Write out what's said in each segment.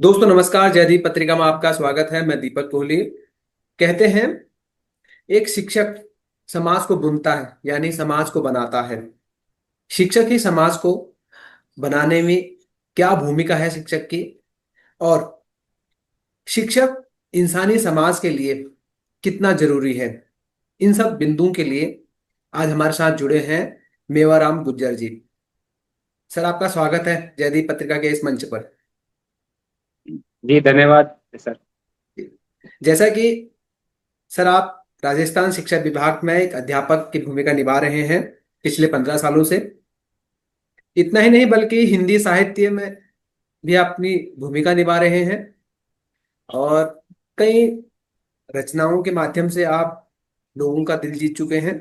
दोस्तों नमस्कार। जयदीप पत्रिका में आपका स्वागत है। मैं दीपक कोहली। कहते हैं एक शिक्षक समाज को बुनता है, यानी समाज को बनाता है। शिक्षक ही समाज को बनाने में क्या भूमिका है शिक्षक की, और शिक्षक इंसानी समाज के लिए कितना जरूरी है, इन सब बिंदुओं के लिए आज हमारे साथ जुड़े हैं मेवाराम गुज्जर जी। सर, आपका स्वागत है जयदीप पत्रिका के इस मंच पर। जी धन्यवाद सर। जैसा कि सर, आप राजस्थान शिक्षा विभाग में एक अध्यापक की भूमिका निभा रहे हैं पिछले 15 सालों से। इतना ही नहीं बल्कि हिंदी साहित्य में भी अपनी भूमिका निभा रहे हैं, और कई रचनाओं के माध्यम से आप लोगों का दिल जीत चुके हैं,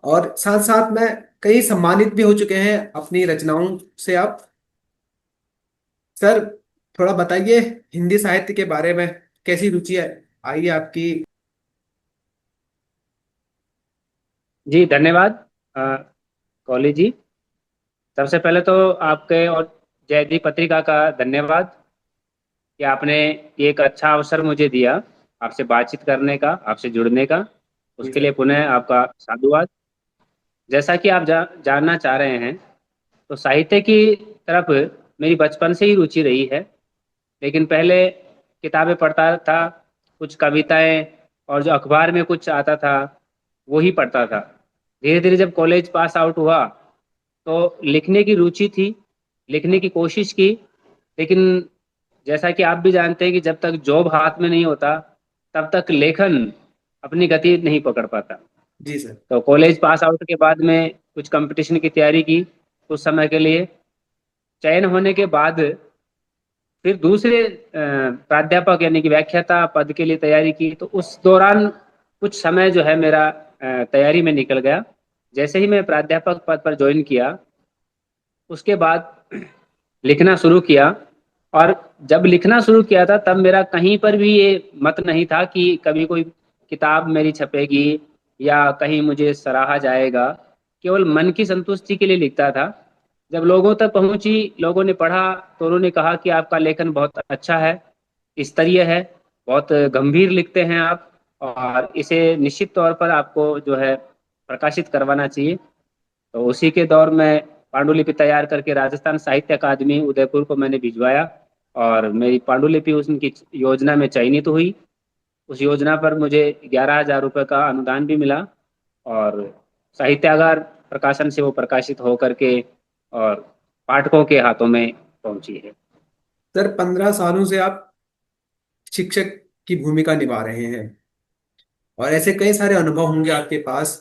और साथ साथ में कई सम्मानित भी हो चुके हैं अपनी रचनाओं से आप। सर, थोड़ा बताइए हिंदी साहित्य के बारे में, कैसी रुचि है आई है आपकी। जी धन्यवाद कौली जी। सबसे पहले तो आपके और जयदीप पत्रिका का धन्यवाद कि आपने ये एक अच्छा अवसर मुझे दिया आपसे बातचीत करने का, आपसे जुड़ने का। जी उसके लिए सर। पुनः आपका साधुवाद। जैसा कि आप जानना चाह रहे हैं, तो साहित्य की तरफ मेरी बचपन से ही रुचि रही है। लेकिन पहले किताबें पढ़ता था, कुछ कविताएं, और जो अखबार में कुछ आता था वो ही पढ़ता था। धीरे धीरे जब कॉलेज पास आउट हुआ तो लिखने की रुचि थी, लिखने की कोशिश की। लेकिन जैसा कि आप भी जानते हैं कि जब तक जॉब हाथ में नहीं होता तब तक लेखन अपनी गति नहीं पकड़ पाता। जी सर। तो कॉलेज पास आउट के बाद में कुछ कंपटीशन की तैयारी की कुछ समय के लिए। चयन होने के बाद फिर दूसरे प्राध्यापक यानी कि व्याख्याता पद के लिए तैयारी की। तो उस दौरान कुछ समय जो है मेरा तैयारी में निकल गया। जैसे ही मैं प्राध्यापक पद पर ज्वाइन किया, उसके बाद लिखना शुरू किया। और जब लिखना शुरू किया था तब मेरा कहीं पर भी ये मत नहीं था कि कभी कोई किताब मेरी छपेगी या कहीं मुझे सराहा जाएगा। केवल मन की संतुष्टि के लिए लिखता था। जब लोगों तक पहुंची, लोगों ने पढ़ा, तो उन्होंने कहा कि आपका लेखन बहुत अच्छा है, स्तरीय है, बहुत गंभीर लिखते हैं आप, और इसे निश्चित तौर पर आपको जो है प्रकाशित करवाना चाहिए। तो उसी के दौर में पांडुलिपि तैयार करके राजस्थान साहित्य अकादमी उदयपुर को मैंने भिजवाया, और मेरी पांडुलिपि उनकी योजना में चयनित हुई। उस योजना पर मुझे 11,000 रुपये का अनुदान भी मिला, और साहित्यागार प्रकाशन से वो प्रकाशित हो करके और पाठकों के हाथों में पहुंची है। सर, 15 सालों से आप शिक्षक की भूमिका निभा रहे हैं, और ऐसे कई सारे अनुभव होंगे आपके पास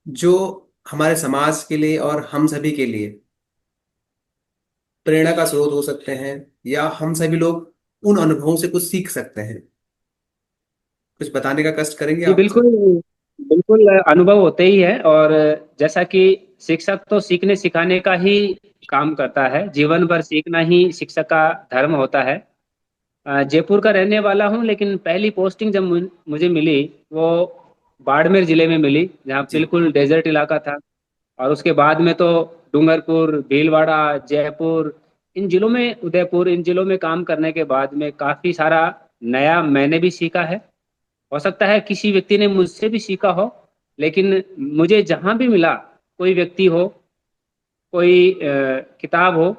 जो हमारे समाज के लिए और हम सभी के लिए प्रेरणा का स्रोत हो सकते हैं, या हम सभी लोग उन अनुभवों से कुछ सीख सकते हैं। कुछ बताने का कष्ट करेंगे जी आप बिल्कुल। सर। बिल्कुल अनुभव होते ही है। और जैसा कि शिक्षक तो सीखने सिखाने का ही काम करता है, जीवन भर सीखना ही शिक्षक का धर्म होता है। जयपुर का रहने वाला हूँ, लेकिन पहली पोस्टिंग जब मुझे मिली वो बाड़मेर जिले में मिली, जहाँ जी। बिल्कुल डेजर्ट इलाका था। और उसके बाद में तो डूंगरपुर, भीलवाड़ा, जयपुर, इन जिलों में, उदयपुर, इन जिलों में काम करने के बाद में काफी सारा नया मैंने भी सीखा है। हो सकता है किसी व्यक्ति ने मुझसे भी सीखा हो, लेकिन मुझे जहां भी मिला, कोई व्यक्ति हो, कोई किताब हो,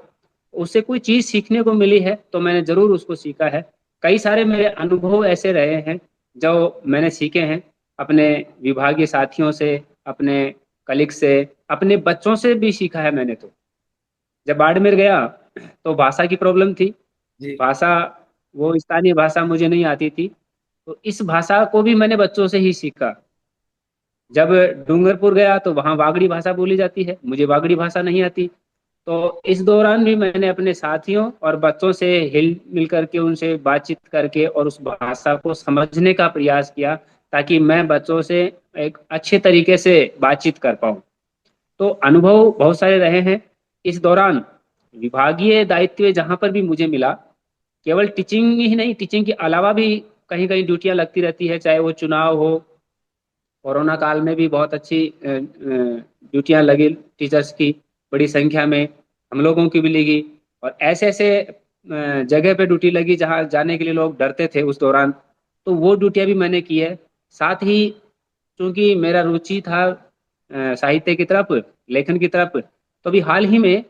उससे कोई चीज सीखने को मिली है तो मैंने जरूर उसको सीखा है। कई सारे मेरे अनुभव ऐसे रहे हैं जो मैंने सीखे हैं अपने विभागीय साथियों से, अपने कलीग से, अपने बच्चों से भी सीखा है मैंने। तो जब बाड़मेर गया तो भाषा की प्रॉब्लम थी। जी। भाषा, वो स्थानीय भाषा मुझे नहीं आती थी। तो इस भाषा को भी मैंने बच्चों से ही सीखा। जब डूंगरपुर गया तो वहाँ वागड़ी भाषा बोली जाती है, मुझे वागड़ी भाषा नहीं आती। तो इस दौरान भी मैंने अपने साथियों और बच्चों से हिल मिल करके उनसे बातचीत करके और उस भाषा को समझने का प्रयास किया, ताकि मैं बच्चों से एक अच्छे तरीके से बातचीत कर पाऊँ। तो अनुभव बहुत सारे रहे हैं इस दौरान। विभागीय दायित्व जहाँ पर भी मुझे मिला, केवल टीचिंग ही नहीं, टीचिंग के अलावा भी कहीं कहीं ड्यूटियां लगती रहती है, चाहे वो चुनाव हो। कोरोना काल में भी बहुत अच्छी ड्यूटियां लगी टीचर्स की, बड़ी संख्या में हम लोगों की भी लगी। और ऐसे ऐसे जगह पे ड्यूटी लगी जहाँ जाने के लिए लोग डरते थे उस दौरान, तो वो ड्यूटियां भी मैंने की है। साथ ही चूंकि मेरा रुचि था साहित्य की तरफ, लेखन की तरफ, तो अभी हाल ही में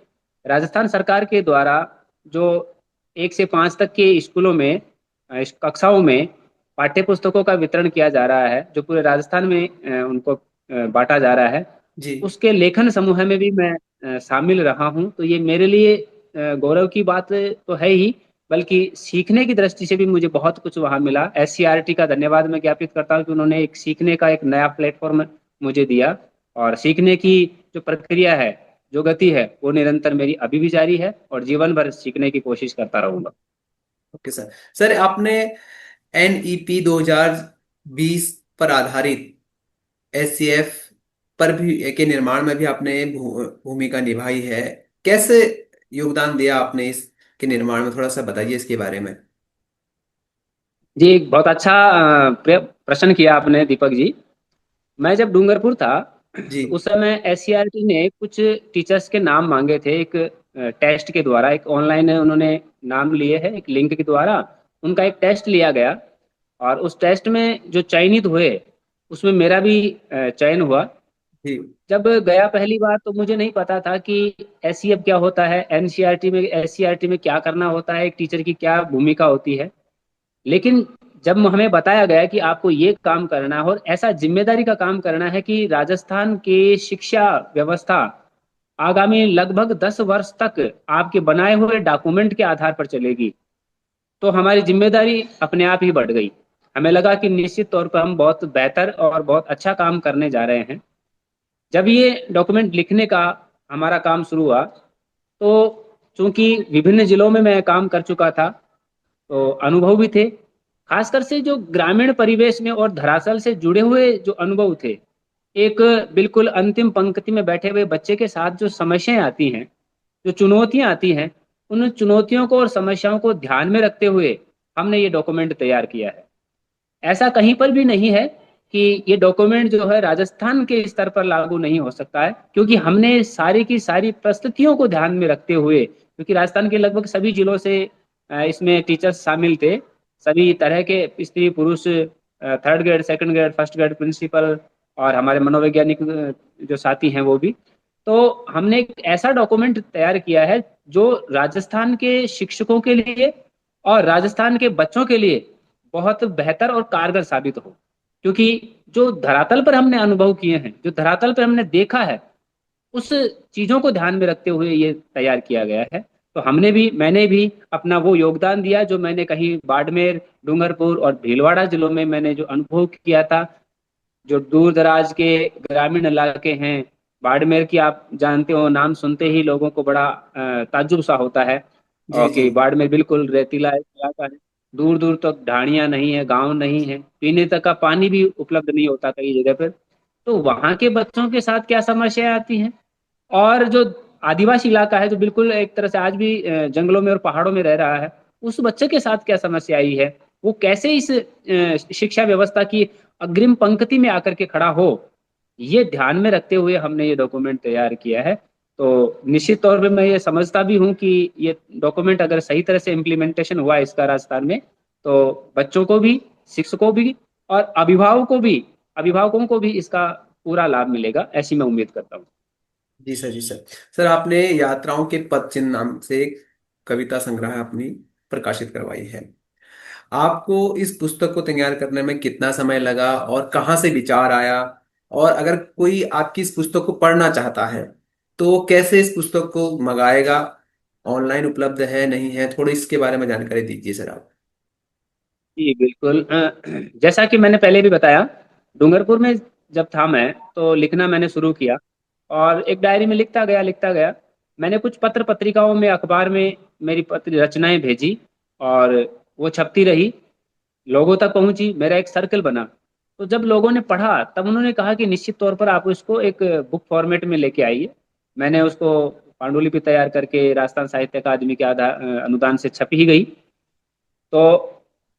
राजस्थान सरकार के द्वारा जो 1 से 5 तक के स्कूलों में इस कक्षाओं में पाठ्य पुस्तकों का वितरण किया जा रहा है, जो पूरे राजस्थान में उनको बांटा जा रहा है, जी। उसके लेखन समूह में भी मैं शामिल रहा हूँ। तो ये मेरे लिए गौरव की बात तो है ही, बल्कि सीखने की दृष्टि से भी मुझे बहुत कुछ वहाँ मिला। एससीईआरटी का धन्यवाद मैं ज्ञापित करता हूँ कि उन्होंने एक सीखने का एक नया प्लेटफॉर्म मुझे दिया, और सीखने की जो प्रक्रिया है, जो गति है, वो निरंतर मेरी अभी भी जारी है, और जीवन भर सीखने की कोशिश करता रहूंगा। Okay sir. सर आपने NEP 2020 पर आधारित SCF पर भी के निर्माण में भी आपने भूमिका निभाई है। कैसे योगदान दिया आपने इसके निर्माण में, थोड़ा सा बताइए इसके बारे में। जी, एक बहुत अच्छा प्रश्न किया आपने दीपक जी। मैं जब डूंगरपुर था, जी। तो उस समय एससीईआरटी ने कुछ टीचर्स के नाम मांगे थे, एक टेस्ट के द्वारा, एक ऑनलाइन उन्होंने नाम लिए हैं एक लिंक के द्वारा, उनका एक टेस्ट लिया गया, और उस टेस्ट में जो चयनित हुए उसमें मेरा भी चयन हुआ। जी। जब गया पहली बार तो मुझे नहीं पता था कि एससीएफ क्या होता है, एससीईआरटी में क्या करना होता है, एक टीचर की क्या भूमिका होती है। लेकिन जब हमें बताया गया कि आपको ये काम करना है, और ऐसा जिम्मेदारी का काम करना है कि राजस्थान की शिक्षा व्यवस्था आगामी लगभग 10 वर्ष तक आपके बनाए हुए डॉक्यूमेंट के आधार पर चलेगी, तो हमारी जिम्मेदारी अपने आप ही बढ़ गई। हमें लगा कि निश्चित तौर पर हम बहुत बेहतर और बहुत अच्छा काम करने जा रहे हैं। जब ये डॉक्यूमेंट लिखने का हमारा काम शुरू हुआ, तो चूंकि विभिन्न जिलों में मैं काम कर चुका था, तो अनुभव भी थे, खासकर से जो ग्रामीण परिवेश में और धरातल से जुड़े हुए जो अनुभव थे। एक बिल्कुल अंतिम पंक्ति में बैठे हुए बच्चे के साथ जो समस्याएं आती हैं, जो चुनौतियां आती हैं, उन चुनौतियों को और समस्याओं को ध्यान में रखते हुए हमने ये डॉक्यूमेंट तैयार किया है। ऐसा कहीं पर भी नहीं है कि ये डॉक्यूमेंट जो है राजस्थान के स्तर पर लागू नहीं हो सकता है, क्योंकि हमने सारी की सारी परिस्थितियों को ध्यान में रखते हुए, क्योंकि राजस्थान के लगभग सभी जिलों से इसमें टीचर्स शामिल थे, सभी तरह के स्त्री पुरुष, third grade, second grade, first grade, principal, और हमारे मनोवैज्ञानिक जो साथी हैं वो भी। तो हमने एक ऐसा डॉक्यूमेंट तैयार किया है जो राजस्थान के शिक्षकों के लिए और राजस्थान के बच्चों के लिए बहुत बेहतर और कारगर साबित हो। क्योंकि जो धरातल पर हमने अनुभव किए हैं, जो धरातल पर हमने देखा है, उस चीजों को ध्यान में रखते हुए ये तैयार किया गया है। तो मैंने भी अपना वो योगदान दिया जो मैंने कहीं बाड़मेर, डूंगरपुर और भीलवाड़ा जिलों में मैंने जो अनुभव किया था। जो दूर दराज के ग्रामीण इलाके हैं, बाड़मेर की आप जानते हो, नाम सुनते ही लोगों को बड़ा ताज्जुब सा होता है, जी। और जी। कि बाड़मेर बिल्कुल रेतीला इलाका है, दूर दूर तक ढाणियां नहीं है, गांव नहीं है, पीने तक का पानी भी उपलब्ध नहीं होता कई जगह पर। तो वहां के बच्चों के साथ क्या समस्याएं आती हैं, और जो आदिवासी इलाका है, जो बिल्कुल एक तरह से आज भी जंगलों में और पहाड़ों में रह रहा है, उस बच्चे के साथ क्या समस्या आई है, वो कैसे इस शिक्षा व्यवस्था की अग्रिम पंक्ति में आकर के खड़ा हो, ये ध्यान में रखते हुए हमने ये डॉक्यूमेंट तैयार किया है। तो निश्चित तौर पे मैं ये समझता भी हूँ कि ये डॉक्यूमेंट अगर सही तरह से इम्प्लीमेंटेशन हुआ इसका राजस्थान में, तो बच्चों को भी, शिक्षकों भी, और अभिभावकों को भी इसका पूरा लाभ मिलेगा, ऐसी मैं उम्मीद करता हूँ। जी सर। जी सर। सर आपने यात्राओं के पद चिन्ह नाम से एक कविता संग्रह अपनी प्रकाशित करवाई है। आपको इस पुस्तक को तैयार करने में कितना समय लगा और कहाँ से विचार आया? और अगर कोई आपकी इस पुस्तक को पढ़ना चाहता है तो कैसे इस पुस्तक को मंगाएगा? ऑनलाइन उपलब्ध है नहीं है, थोड़ी इसके बारे में जानकारी दीजिए सर आप। जी बिल्कुल। जैसा कि मैंने पहले भी बताया, डूंगरपुर में जब था मैं, तो लिखना मैंने शुरू किया, और एक डायरी में लिखता गया। मैंने कुछ पत्र पत्रिकाओं में, अखबार में मेरी पत्र रचनाएं भेजी, और वो छपती रही, लोगों तक पहुंची, मेरा एक सर्कल बना। तो जब लोगों ने पढ़ा, तब उन्होंने कहा कि निश्चित तौर पर आप इसको एक बुक फॉर्मेट में लेके आइए। मैंने उसको पांडुलिपि तैयार करके राजस्थान साहित्य अकादमी के अनुदान से छपी ही गई। तो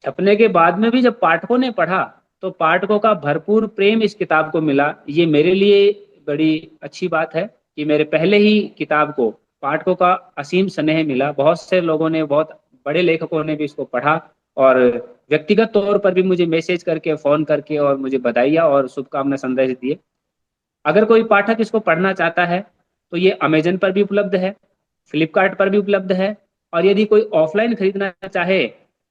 छपने के बाद में भी जब पाठकों ने पढ़ा, तो पाठकों का भरपूर प्रेम इस किताब को मिला। ये मेरे लिए बड़ी अच्छी बात है कि मेरे पहले ही किताब को पाठकों का असीम स्नेह मिला। बहुत से लोगों ने बहुत बड़े लेखकों ने भी इसको पढ़ा और व्यक्तिगत तौर पर भी मुझे मैसेज करके, फोन करके और मुझे बधाइयाँ और शुभकामना संदेश दिए। अगर कोई पाठक इसको पढ़ना चाहता है तो ये अमेजन पर भी उपलब्ध है, फ्लिपकार्ट पर भी उपलब्ध है, और यदि कोई ऑफलाइन खरीदना चाहे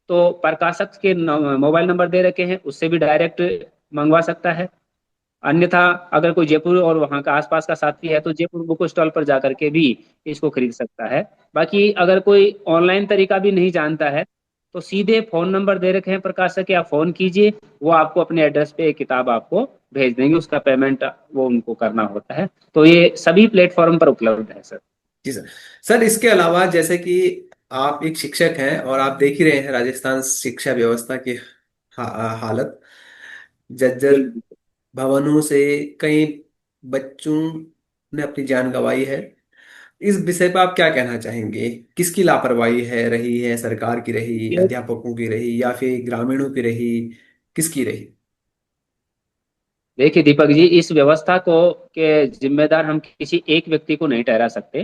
तो प्रकाशक के मोबाइल नंबर दे रखे हैं, उससे भी डायरेक्ट मंगवा सकता है। अन्यथा अगर कोई जयपुर और वहाँ का आसपास का साथी है तो जयपुर बुक स्टॉल पर जा करके भी इसको खरीद सकता है। बाकी अगर कोई ऑनलाइन तरीका भी नहीं जानता है तो सीधे फोन नंबर दे रखे हैं प्रकाशक, या फोन कीजिए, वो आपको अपने एड्रेस पे एक किताब आपको भेज देंगे, उसका पेमेंट वो उनको करना होता है। तो ये सभी प्लेटफॉर्म पर उपलब्ध है सर। जी सर। सर इसके अलावा जैसे कि आप एक शिक्षक हैं और आप देख ही रहे हैं राजस्थान शिक्षा व्यवस्था की हालत, जर्जर बिल्कुल। भवनों से कई बच्चों ने अपनी जान गंवाई है। इस विषय पर आप क्या कहना चाहेंगे? किसकी लापरवाही है रही है, सरकार की रही, ये अध्यापकों की रही, या फिर ग्रामीणों की रही, किसकी रही? देखिए दीपक जी, इस व्यवस्था को के जिम्मेदार हम किसी एक व्यक्ति को नहीं ठहरा सकते,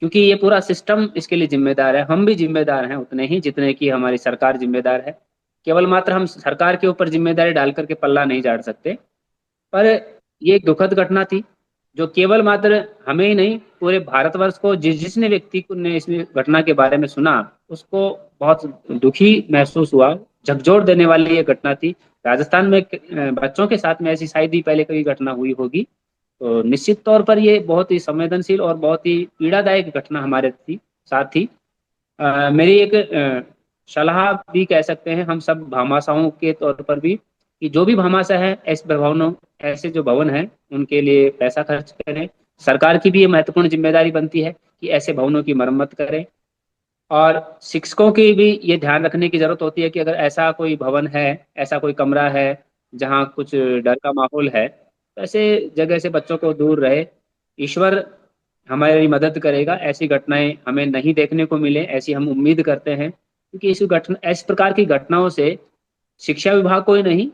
क्योंकि ये पूरा सिस्टम इसके लिए जिम्मेदार है। हम भी जिम्मेदार हैं उतने ही जितने कि हमारी सरकार जिम्मेदार है। केवल मात्र हम सरकार के ऊपर जिम्मेदारी डाल करके पल्ला नहीं झाड़ सकते। पर ये एक दुखद घटना थी जो केवल मात्र हमें ही नहीं, पूरे भारतवर्ष को, जिसने व्यक्ति को ने इस घटना के बारे में सुना उसको बहुत दुखी महसूस हुआ। झकझोर देने वाली ये घटना थी। राजस्थान में बच्चों के साथ में ऐसी शायद ही पहले कोई घटना हुई होगी। तो निश्चित तौर पर ये बहुत ही संवेदनशील और बहुत ही पीड़ादायक घटना हमारे साथ थी। मेरी एक सलाह भी कह सकते हैं हम सब भामाशाहों के तौर पर भी, कि जो भी भामाशाह है ऐसे भवनों, ऐसे जो भवन हैं उनके लिए पैसा खर्च करें। सरकार की भी ये महत्वपूर्ण जिम्मेदारी बनती है कि ऐसे भवनों की मरम्मत करें। और शिक्षकों की भी ये ध्यान रखने की जरूरत होती है कि अगर ऐसा कोई भवन है, ऐसा कोई कमरा है जहाँ कुछ डर का माहौल है, तो ऐसे जगह से बच्चों को दूर रहे। ईश्वर हमारी मदद करेगा, ऐसी घटनाएं हमें नहीं देखने को मिले, ऐसी हम उम्मीद करते हैं, क्योंकि इस प्रकार की घटनाओं से शिक्षा विभाग को ही नहीं,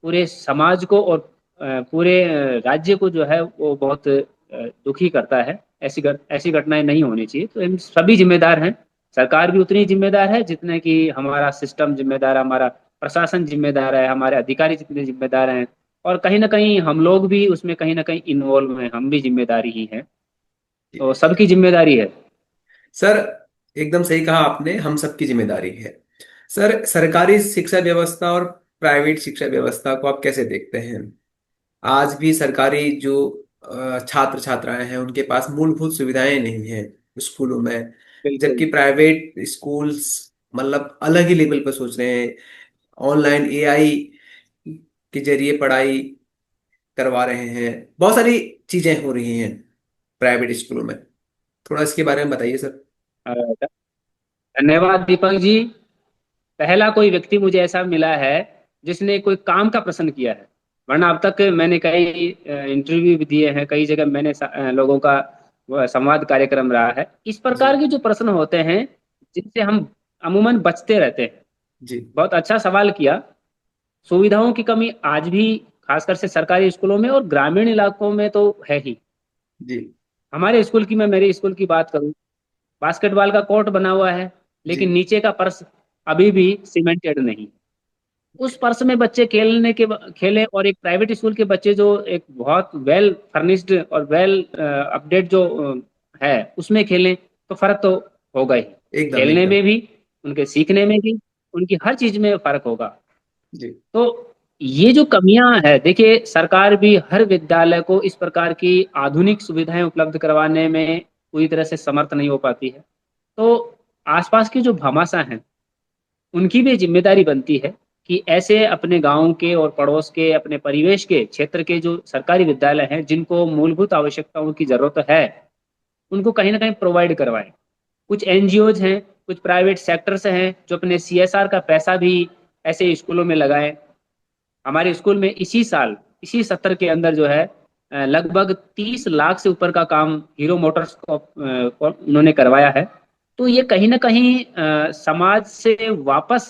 पूरे समाज को और पूरे राज्य को जो है वो बहुत दुखी करता है। ऐसी घटनाएं नहीं होनी चाहिए, तो हम सभी जिम्मेदार हैं। सरकार भी उतनी जिम्मेदार है जितने कि हमारा सिस्टम जिम्मेदार है, हमारा प्रशासन जिम्मेदार है, हमारे अधिकारी जितने जिम्मेदार हैं, और कहीं ना कहीं हम लोग भी उसमें कहीं ना कहीं इन्वॉल्व हैं, हम भी जिम्मेदारी ही हैं। तो सबकी जिम्मेदारी है। सर एकदम सही कहा आपने, हम सबकी जिम्मेदारी है। सर सरकारी शिक्षा व्यवस्था और प्राइवेट शिक्षा व्यवस्था को आप कैसे देखते हैं? आज भी सरकारी जो छात्र छात्राएं हैं उनके पास मूलभूत सुविधाएं नहीं हैं स्कूलों में, बिल्कुल। जबकि प्राइवेट स्कूल्स मतलब अलग ही लेवल पर सोच रहे हैं। ऑनलाइन एआई के जरिए पढ़ाई करवा रहे हैं, बहुत सारी चीजें हो रही हैं प्राइवेट स्कूलों में। थोड़ा इसके बारे में बताइए सर। अ, धन्यवाद दीपक जी। पहला कोई व्यक्ति मुझे ऐसा मिला है जिसने कोई काम का प्रश्न किया है, वरना अब तक मैंने कई इंटरव्यू भी दिए हैं, कई जगह मैंने लोगों का संवाद कार्यक्रम रहा है। इस जी। प्रकार के जो प्रश्न होते हैं जिनसे हम अमूमन बचते रहते हैं। जी। बहुत अच्छा सवाल किया। सुविधाओं की कमी आज भी खासकर से सरकारी स्कूलों में और ग्रामीण इलाकों में तो है ही। जी। हमारे स्कूल की, मैं मेरे स्कूल की बात करूं, बास्केटबॉल का कोर्ट बना हुआ है, जी। लेकिन नीचे का फर्श अभी भी सीमेंटेड नहीं। उस फर्श में बच्चे खेले, और एक प्राइवेट स्कूल के बच्चे जो एक बहुत वेल फर्निश्ड और वेल अपडेट जो है उसमें खेलें, तो फर्क तो होगा ही। एकदम खेलने एकदम। में भी, उनके सीखने में भी, उनकी हर चीज में फर्क होगा। जी। तो ये जो कमियां है, देखिए सरकार भी हर विद्यालय को इस प्रकार की आधुनिक सुविधाएं उपलब्ध करवाने में पूरी तरह से समर्थ नहीं हो पाती है। तो आसपास के जो भामाशाह हैं उनकी भी जिम्मेदारी बनती है कि ऐसे अपने गांव के और पड़ोस के, अपने परिवेश के क्षेत्र के जो सरकारी विद्यालय हैं जिनको मूलभूत आवश्यकताओं की जरूरत है, उनको कहीं ना कहीं प्रोवाइड करवाएं। कुछ एनजीओज हैं, कुछ प्राइवेट सेक्टर्स हैं जो अपने सीएसआर का पैसा भी ऐसे स्कूलों में लगाएं। हमारे स्कूल में इसी साल, इसी सत्र के अंदर जो है लगभग 30 लाख से ऊपर का काम हीरो मोटर्स को उन्होंने करवाया है। तो ये कहीं ना कहीं समाज से वापस,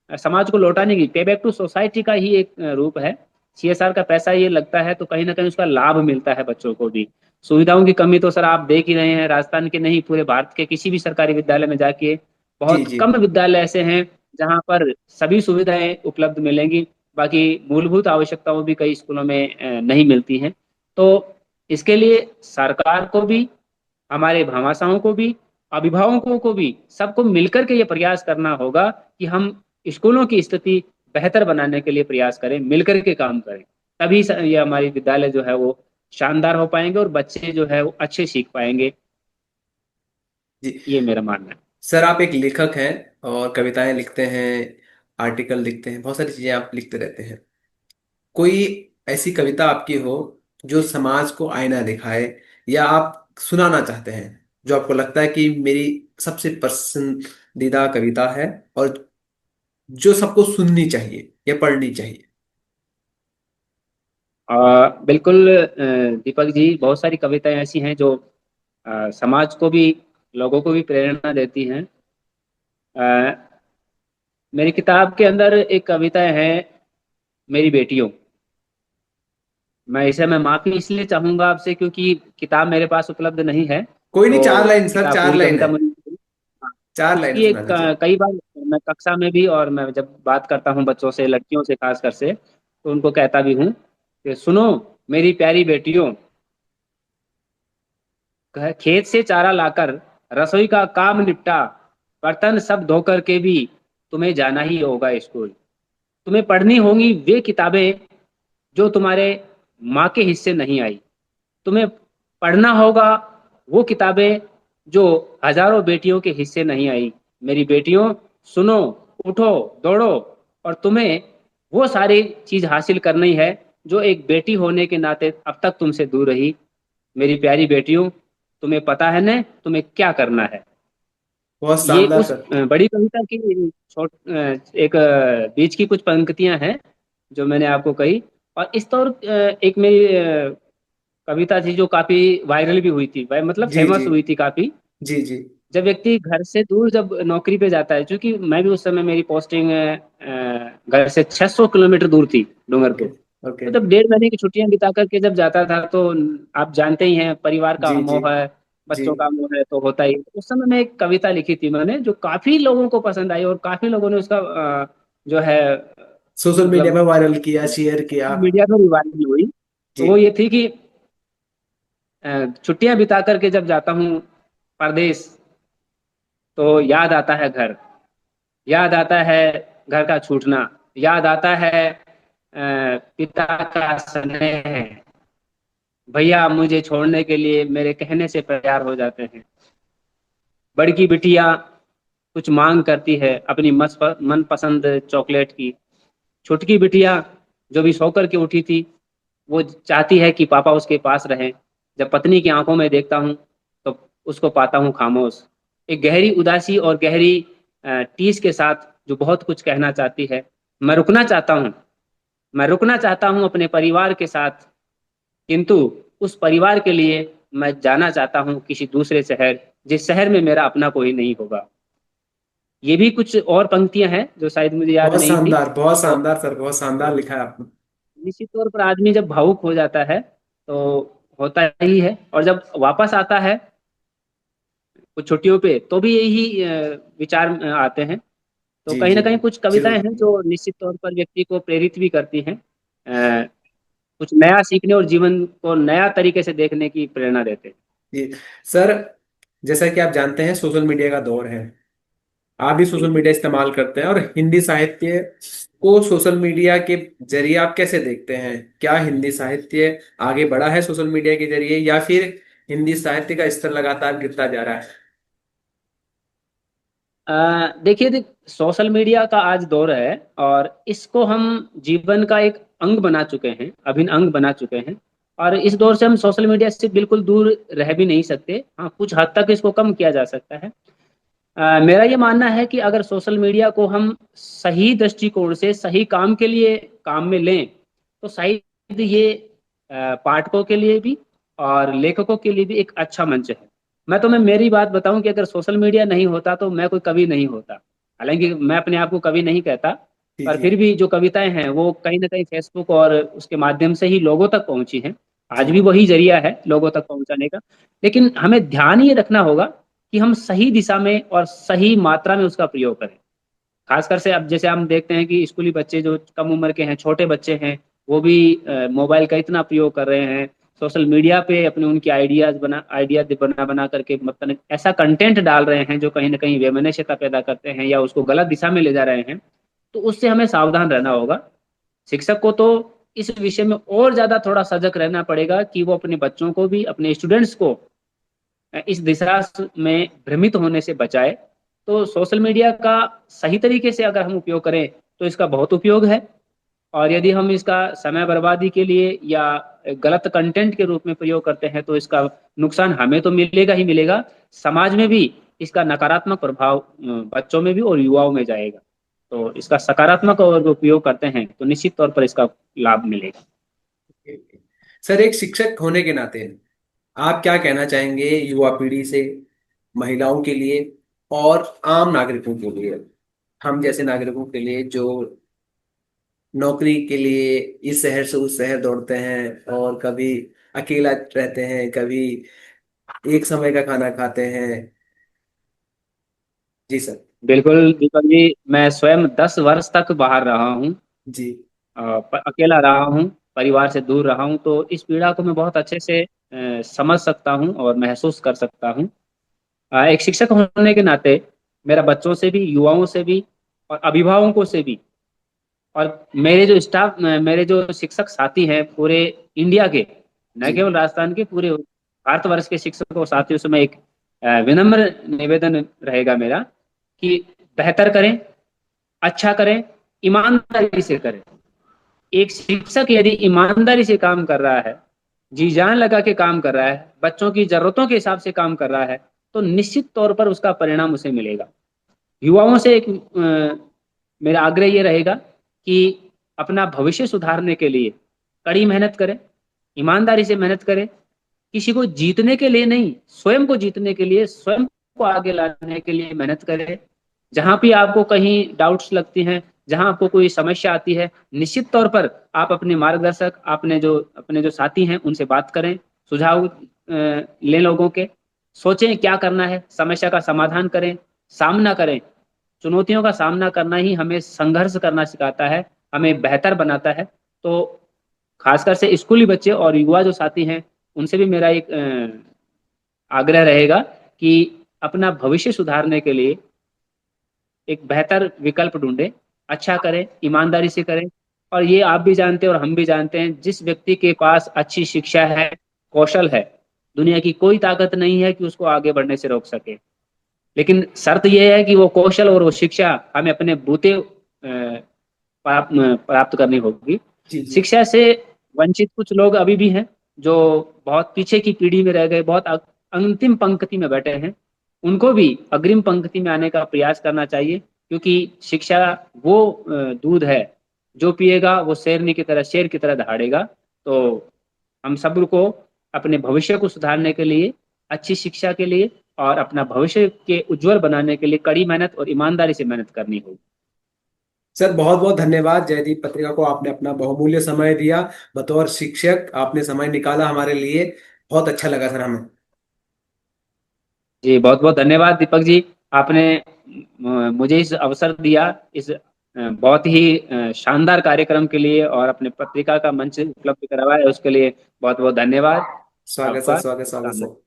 समाज को लौटाने की, पे बैक टू सोसाइटी का ही एक रूप है। सीएसआर का पैसा ये लगता है तो कहीं ना कहीं उसका लाभ मिलता है बच्चों को भी। सुविधाओं की कमी तो सर आप देख ही रहे हैं, राजस्थान के नहीं पूरे भारत के किसी भी सरकारी विद्यालय में जाके जी बहुत जी कम विद्यालय ऐसे हैं जहाँ पर सभी सुविधाएं उपलब्ध मिलेंगी। बाकी मूलभूत आवश्यकताओं भी कई स्कूलों में नहीं मिलती हैं। तो इसके लिए सरकार को भी, हमारे भामाशाहों को भी, अभिभावकों को भी, सबको मिलकर के ये प्रयास करना होगा कि हम स्कूलों की स्थिति बेहतर बनाने के लिए प्रयास करें, मिलकर के काम करें। तभी ये हमारी विद्यालय जो है वो शानदार हो पाएंगे और बच्चे जो है वो अच्छे सीख पाएंगे। जी। ये मेरा मानना है। सर आप एक लेखक हैं और कविताएं लिखते हैं, आर्टिकल लिखते हैं, बहुत सारी चीजें आप लिखते रहते हैं। कोई ऐसी कविता आपकी हो जो समाज को आईना दिखाए, या आप सुनाना चाहते हैं, जो आपको लगता है कि मेरी सबसे पसंदीदा कविता है और जो सबको सुननी चाहिए या पढ़नी चाहिए? बिल्कुल दीपक जी, बहुत सारी कविताएं ऐसी हैं जो समाज को भी, लोगों को भी प्रेरणा देती हैं। अ, मेरी किताब के अंदर एक कविता है, मेरी बेटियों। मैं माफी इसलिए चाहूंगा आपसे क्योंकि किताब मेरे पास उपलब्ध नहीं है। कोई नहीं, तो 4 लाइन सर, किताब, 4 लाइन है। पूरी कविता मुझे, हाँ, 4 लाइन क्योंकि सुना एक दीजिए। कई बार मैं कक्षा में भी, और मैं जब बात करता हूँ बच्चों से, लड़कियों से खास कर से, तो उनको कहता भी हूँ कि सुनो मेरी प्यारी बेटियों, खेत से चारा लाकर रसोई का काम निपटा, बर्तन सब धो कर के भी तुम्हें जाना ही होगा स्कूल। तुम्हें पढ़नी होंगी वे किताबें जो तुम्हारे माँ के हिस्से नहीं आई। तुम्हें पढ़ना होगा वो किताबें जो हजारों बेटियों के हिस्से नहीं आई। मेरी बेटियों सुनो, उठो, दौड़ो, और तुम्हें वो सारी चीज हासिल करनी है जो एक बेटी होने के नाते अब तक तुमसे दूर रही। मेरी प्यारी बेटियों, तुम्हें पता है न तुम्हें क्या करना है। बहुत ये शानदार उस सर। बड़ी कविता की एक बीच की कुछ पंक्तियां हैं जो मैंने आपको कही। और इस तौर एक मेरी कविता थी जो काफी वायरल भी हुई थी, मतलब जी फेमस जी हुई थी काफी। जी जी। जब व्यक्ति घर से दूर जब नौकरी पे जाता है, क्योंकि मैं भी उस समय, मेरी पोस्टिंग घर से 600 किलोमीटर दूर थी, ओके डूंगरपुर। ओके। तो जब 1.5 महीने की छुट्टियां बिता करके जब जाता था, तो आप जानते ही हैं, परिवार का जी जी मोह है, जी। बच्चों का मोह है, तो होता ही। उस समय मैं एक कविता लिखी थी मैंने, जो काफी लोगों को पसंद आई और काफी लोगों ने उसका जो है सोशल मीडिया मतलब में वायरल किया, शेयर किया। मीडिया पर रिवायरल हुई। जी तो वो ये थी कि छुट्टियां बिता करके जब जाता हूँ परदेश, तो याद आता है घर, याद आता है घर का छूटना, याद आता है पिता का स्नेह, भैया मुझे छोड़ने के लिए मेरे कहने से तैयार हो जाते हैं। बड़की बिटिया कुछ मांग करती है अपनी मन पसंद चॉकलेट की। छुटकी बिटिया जो भी सो कर के उठी थी, वो चाहती है कि पापा उसके पास रहें। जब पत्नी की आंखों में देखता हूँ तो उसको पाता हूँ खामोश, एक गहरी उदासी और गहरी टीस के साथ, जो बहुत कुछ कहना चाहती है। मैं रुकना चाहता हूँ, मैं रुकना चाहता हूँ अपने परिवार के साथ, किंतु उस परिवार के लिए मैं जाना चाहता हूँ किसी दूसरे शहर, जिस शहर में मेरा अपना कोई नहीं होगा। ये भी कुछ और पंक्तियां हैं जो शायद मुझे याद बहुत नहीं थी। शानदार, बहुत तो शानदार सर, बहुत शानदार लिखा है आपने। निश्चित तौर पर आदमी जब भावुक हो जाता है तो होता ही है, और जब वापस आता है कुछ छुट्टियों पे तो भी यही विचार आते हैं। तो जी कहीं जी। ना कहीं कुछ कविताएं जरूर। हैं जो निश्चित तौर पर व्यक्ति को प्रेरित भी करती हैं, अ, कुछ नया सीखने और जीवन को नया तरीके से देखने की प्रेरणा देते हैं। जी सर, जैसा कि आप जानते हैं सोशल मीडिया का दौर है। आप भी सोशल बिल्कुल। मीडिया इस्तेमाल करते हैं, और हिंदी साहित्य को सोशल मीडिया के जरिए आप कैसे देखते हैं? क्या हिंदी साहित्य आगे बढ़ा है सोशल मीडिया के जरिए, या फिर हिंदी साहित्य का स्तर लगातार गिरता जा रहा है? देखिए, सोशल मीडिया का आज दौर है और इसको हम जीवन का एक अंग बना चुके हैं, अभिन्न अंग बना चुके हैं। और इस दौर से हम सोशल मीडिया से बिल्कुल दूर रह भी नहीं सकते। हाँ, कुछ हद तक इसको कम किया जा सकता है। मेरा ये मानना है कि अगर सोशल मीडिया को हम सही दृष्टिकोण से सही काम के लिए काम में लें, तो शायद ये पाठकों के लिए भी और लेखकों के लिए भी एक अच्छा मंच है। मैं मेरी बात बताऊं कि अगर सोशल मीडिया नहीं होता तो मैं कोई कवि नहीं होता। हालांकि मैं अपने आप को कवि नहीं कहता, जी पर जी फिर भी जो कविताएं हैं वो कहीं ना कहीं फेसबुक और उसके माध्यम से ही लोगों तक पहुंची हैं। जी आज भी वही जरिया है लोगों तक पहुंचाने का। लेकिन हमें ध्यान ये रखना होगा कि हम सही दिशा में और सही मात्रा में उसका प्रयोग करें। खासकर से अब जैसे हम देखते हैं कि स्कूली बच्चे जो कम उम्र के हैं, छोटे बच्चे हैं, वो भी मोबाइल का इतना प्रयोग कर रहे हैं, सोशल मीडिया पे अपने उनकी आइडिया बना बना करके मतलब ऐसा कंटेंट डाल रहे हैं जो कहीं ना कहीं वैमनस्यता पैदा करते हैं या उसको गलत दिशा में ले जा रहे हैं। तो उससे हमें सावधान रहना होगा। शिक्षक को तो इस विषय में और ज्यादा थोड़ा सजग रहना पड़ेगा कि वो अपने बच्चों को भी, अपने स्टूडेंट्स को इस दिशा में भ्रमित होने से बचाए। तो सोशल मीडिया का सही तरीके से अगर हम उपयोग करें तो इसका बहुत उपयोग है, और यदि हम इसका समय बर्बादी के लिए या गलत कंटेंट के रूप में प्रयोग करते हैं तो इसका नुकसान हमें तो मिलेगा ही मिलेगा, समाज में भी इसका नकारात्मक प्रभाव बच्चों में भी और युवाओं में जाएगा। तो इसका सकारात्मक अगर उपयोग करते हैं तो निश्चित तौर पर इसका लाभ मिलेगा। सर, एक शिक्षक होने के नाते आप क्या कहना चाहेंगे युवा पीढ़ी से, महिलाओं के लिए और आम नागरिकों के लिए, हम जैसे नागरिकों के लिए जो नौकरी के लिए इस शहर से उस शहर दौड़ते हैं और कभी अकेला रहते हैं, कभी एक समय का खाना खाते हैं। जी सर। बिल्कुल दीपक जी, मैं स्वयं 10 वर्ष तक बाहर रहा हूँ, जी। अकेला रहा हूँ, परिवार से दूर रहा हूँ, तो इस पीड़ा को मैं बहुत अच्छे से समझ सकता हूँ और महसूस कर सकता हूँ। एक शिक्षक होने के नाते मेरा बच्चों से भी, युवाओं से भी और अभिभावकों से भी, और मेरे जो शिक्षक साथी हैं पूरे इंडिया के, न जी। केवल राजस्थान के, पूरे भारतवर्ष के शिक्षकों और साथियों से मैं एक विनम्र निवेदन रहेगा मेरा कि बेहतर करें, अच्छा करें, ईमानदारी से करें। एक शिक्षक यदि ईमानदारी से काम कर रहा है, जी जान लगा के काम कर रहा है, बच्चों की जरूरतों के हिसाब से काम कर रहा है, तो निश्चित तौर पर उसका परिणाम उसे मिलेगा। युवाओं से एक मेरा आग्रह ये रहेगा कि अपना भविष्य सुधारने के लिए कड़ी मेहनत करें, ईमानदारी से मेहनत करें, किसी को जीतने के लिए नहीं, स्वयं को जीतने के लिए, स्वयं को आगे लाने के लिए मेहनत करें। जहां भी आपको कहीं डाउट्स लगती हैं, जहां आपको कोई समस्या आती है, निश्चित तौर पर आप अपने मार्गदर्शक, अपने जो साथी हैं उनसे बात करें, सुझाव लें लोगों के, सोचें क्या करना है, समस्या का समाधान करें, सामना करें। चुनौतियों का सामना करना ही हमें संघर्ष करना सिखाता है, हमें बेहतर बनाता है। तो खासकर से स्कूली बच्चे और युवा जो साथी हैं उनसे भी मेरा एक आग्रह रहेगा कि अपना भविष्य सुधारने के लिए एक बेहतर विकल्प ढूंढें, अच्छा करें, ईमानदारी से करें। और ये आप भी जानते हैं और हम भी जानते हैं, जिस व्यक्ति के पास अच्छी शिक्षा है, कौशल है, दुनिया की कोई ताकत नहीं है कि उसको आगे बढ़ने से रोक सके। लेकिन शर्त यह है कि वो कौशल और वो शिक्षा हमें अपने बूते प्राप्त प्राप्त करनी होगी। जी। जी। शिक्षा से वंचित कुछ लोग अभी भी हैं जो बहुत पीछे की पीढ़ी में रह गए, बहुत अंतिम पंक्ति में बैठे हैं। उनको भी अग्रिम पंक्ति में आने का प्रयास करना चाहिए, क्योंकि शिक्षा वो दूध है जो पिएगा वो शेरनी की तरह, शेर की तरह दहाड़ेगा। तो हम सबको अपने भविष्य को सुधारने के लिए, अच्छी शिक्षा के लिए और अपना भविष्य के उज्जवल बनाने के लिए कड़ी मेहनत और ईमानदारी से मेहनत करनी होगी। सर, बहुत बहुत धन्यवाद। जयदीप पत्रिका को आपने अपना बहुमूल्य समय दिया। बतौर शिक्षक आपने समय निकाला हमारे लिए। बहुत अच्छा लगा सर हमें। जी बहुत बहुत धन्यवाद दीपक जी। आपने मुझे इस अवसर दिया, इस बहुत ही शानदार कार्यक्रम के लिए, और अपने पत्रिका का मंच उपलब्ध करवाया उसके लिए बहुत बहुत धन्यवाद स्वागत सर, आपका। स्वागत, स्वागत शुभकामनाएं। सर।